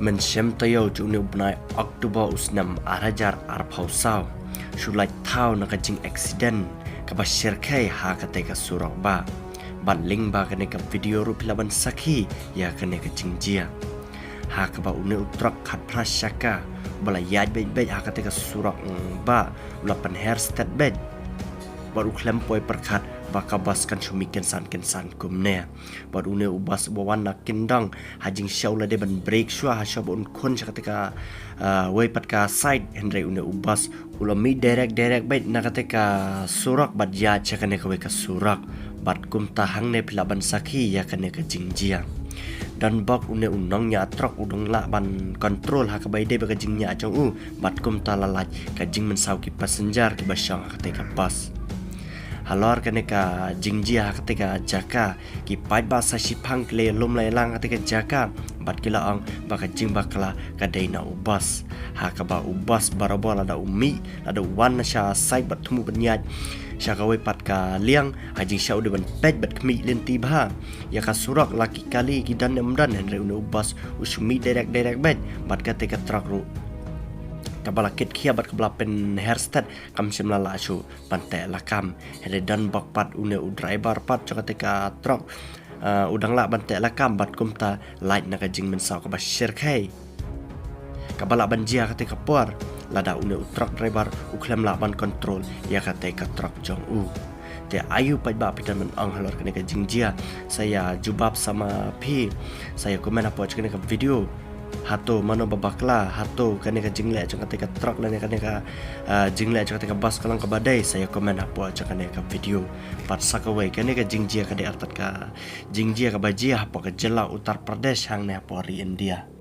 Men shem tayo juni ubnai Oktober usnam arajar arpausau shulai tau nakajing accident kabashir kai ha kateka surak ba banling ba kaneka video rupilaban sakhi ya kaneka jingjia ha kaba une utrak khat prashaka bala yaj baik ha kateka surak ba ulapan hairstyle bed baru klem poi perkat baka baskan shumiken san kumne baru ne ubas bawan nak kindang hajing shaula de ban break shwa ha shabon kon ketika way patka side hendrai une ubas ulami direct bait nakateka surak bat ya chakane ka ka surak bat kum tahang ne pilaban sakhi ya kane ka jingjia dan bak une unong nya trok udong la ban control ha ka bai de ba jingnya chong u bat kum ta lalaj ka jing men saw ki passenger ki basang kateka bus halor kaneka jingjia ketika jaka ki pait basa sipang kle lom lai lang ketika jaka bat kila ang baka jing bakla kadaina ubas ha ka ba ubas barabola da umi ada wan sha sai bat tumu benyat sha ka we pat ka liang ajing sha ude ban pet bat kmi lenti ba ya ka surak laki kali ki dan nemdan henre une ubas usumi direct bet bat ketika trak ru kabala kit kia bat kabala pen hairstyle kam simla la shu pantai lakam hele dan bakpat une u driver pat ketika truk udang la bantai lakam bat kumta light naga jing men saw ka bashir khai kabala banjia ketika por lada une u truk driver u klem la ban control ya ketika truk jong u te ayu pat ba pitan men ang halor kenika jingjia saya jubab sama pi saya komen apa kenika video hato mano babakla hato kaneka jingle jong ketika truk lan kaneka jingle jong ketika bus kalang ke badai saya komen apa jong kaneka video pat sakawai kaneka jingjia kade artat ka jingjia ka bajia apa ke jela Uttar Pradesh hang ne apa ri India.